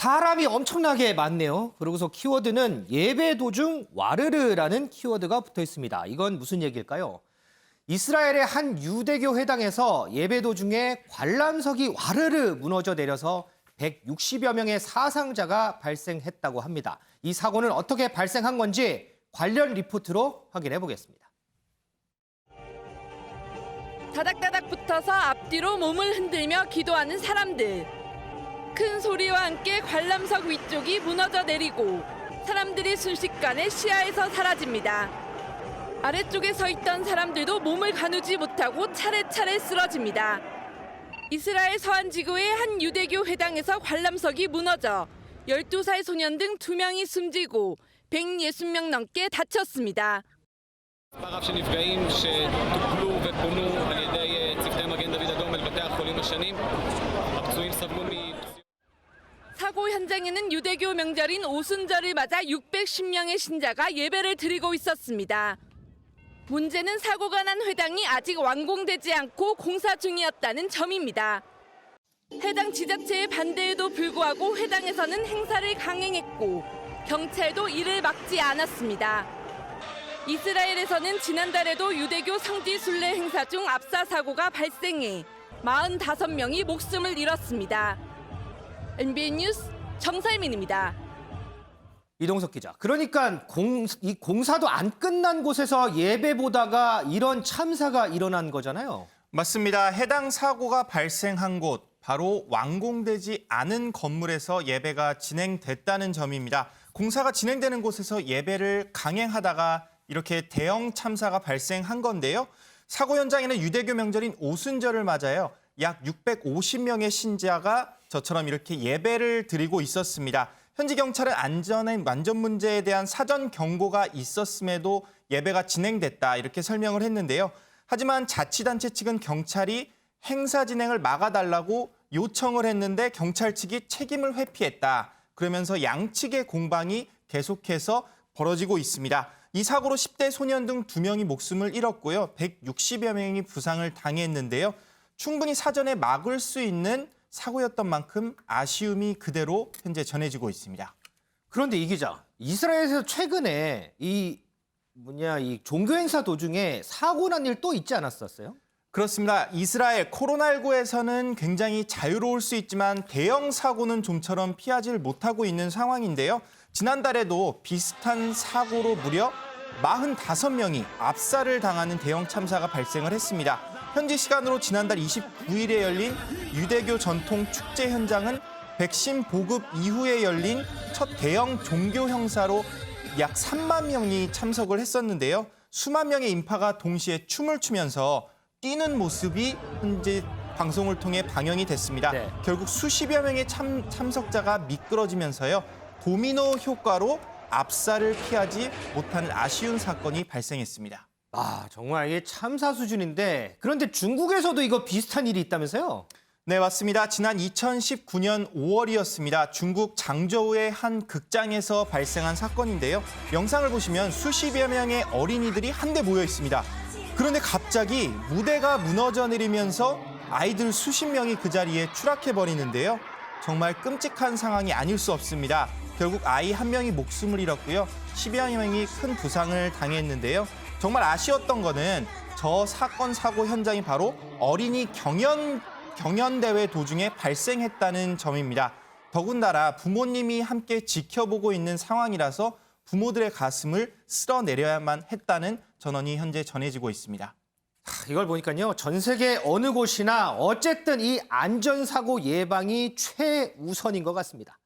사람이 엄청나게 많네요. 그러고서 키워드는 예배 도중 와르르라는 키워드가 붙어 있습니다. 이건 무슨 얘기일까요? 이스라엘의 한 유대교 회당에서 예배 도중에 관람석이 와르르 무너져 내려서 160여 명의 사상자가 발생했다고 합니다. 이 사고는 어떻게 발생한 건지 관련 리포트로 확인해 보겠습니다. 다닥다닥 붙어서 앞뒤로 몸을 흔들며 기도하는 사람들. 큰 소리와 함께 관람석 위쪽이 무너져 내리고 사람들이 순식간에 시야에서 사라집니다. 아래쪽에 서 있던 사람들도 몸을 가누지 못하고 차례차례 쓰러집니다. 이스라엘 서안 지구의 한 유대교 회당에서 관람석이 무너져 12살 소년 등 2명이 숨지고 160명 넘게 다쳤습니다. רב שנפגעים שטופלו ופונו על ידי צוותי מגן דוד אדום אל בתי החולים השונים. הפצועים סבלו 사고 현장에는 유대교 명절인 오순절을 맞아 610명의 신자가 예배를 드리고 있었습니다. 문제는 사고가 난 회당이 아직 완공되지 않고 공사 중이었다는 점입니다. 해당 지자체의 반대에도 불구하고 회당에서는 행사를 강행했고 경찰도 이를 막지 않았습니다. 이스라엘에서는 지난달에도 유대교 성지 순례 행사 중 압사 사고가 발생해 45명이 목숨을 잃었습니다. MBN 뉴스 정살민입니다. 이동석 기자. 그러니까 이 공사도 안 끝난 곳에서 예배 보다가 이런 참사가 일어난 거잖아요. 맞습니다. 해당 사고가 발생한 곳, 바로 완공되지 않은 건물에서 예배가 진행됐다는 점입니다. 공사가 진행되는 곳에서 예배를 강행하다가 이렇게 대형 참사가 발생한 건데요. 사고 현장에는 유대교 명절인 오순절을 맞아요. 약 650명의 신자가 저처럼 이렇게 예배를 드리고 있었습니다. 현지 경찰은 안전 문제에 대한 사전 경고가 있었음에도 예배가 진행됐다 이렇게 설명을 했는데요. 하지만 자치단체 측은 경찰이 행사 진행을 막아달라고 요청을 했는데 경찰 측이 책임을 회피했다. 그러면서 양측의 공방이 계속해서 벌어지고 있습니다. 이 사고로 10대 소년 등 2명이 목숨을 잃었고요. 160여 명이 부상을 당했는데요. 충분히 사전에 막을 수 있는 사고였던 만큼 아쉬움이 그대로 현재 전해지고 있습니다. 그런데 이 기자, 이스라엘에서 최근에 이 종교 행사 도중에 사고 난 일 또 있지 않았었어요? 그렇습니다. 이스라엘 코로나19에서는 굉장히 자유로울 수 있지만 대형 사고는 좀처럼 피하지 못하고 있는 상황인데요. 지난달에도 비슷한 사고로 무려 45명이 압사를 당하는 대형 참사가 발생을 했습니다. 현지 시간으로 지난달 29일에 열린 유대교 전통 축제 현장은 백신 보급 이후에 열린 첫 대형 종교 행사로 약 3만 명이 참석을 했었는데요. 수만 명의 인파가 동시에 춤을 추면서 뛰는 모습이 현재 방송을 통해 방영이 됐습니다. 네. 결국 수십여 명의 참석자가 미끄러지면서요. 도미노 효과로 압사를 피하지 못하는 아쉬운 사건이 발생했습니다. 아, 정말 이게 참사 수준인데 그런데 중국에서도 이거 비슷한 일이 있다면서요? 네, 맞습니다. 지난 2019년 5월이었습니다. 중국 장저우의 한 극장에서 발생한 사건인데요. 영상을 보시면 수십여 명의 어린이들이 한데 모여 있습니다. 그런데 갑자기 무대가 무너져 내리면서 아이들 수십 명이 그 자리에 추락해버리는데요. 정말 끔찍한 상황이 아닐 수 없습니다. 결국 아이 한 명이 목숨을 잃었고요. 10여 명이 큰 부상을 당했는데요. 정말 아쉬웠던 거는 저 사건 사고 현장이 바로 어린이 경연대회 도중에 발생했다는 점입니다. 더군다나 부모님이 함께 지켜보고 있는 상황이라서 부모들의 가슴을 쓸어내려야만 했다는 전언이 현재 전해지고 있습니다. 이걸 보니까요. 전 세계 어느 곳이나 어쨌든 이 안전사고 예방이 최우선인 것 같습니다.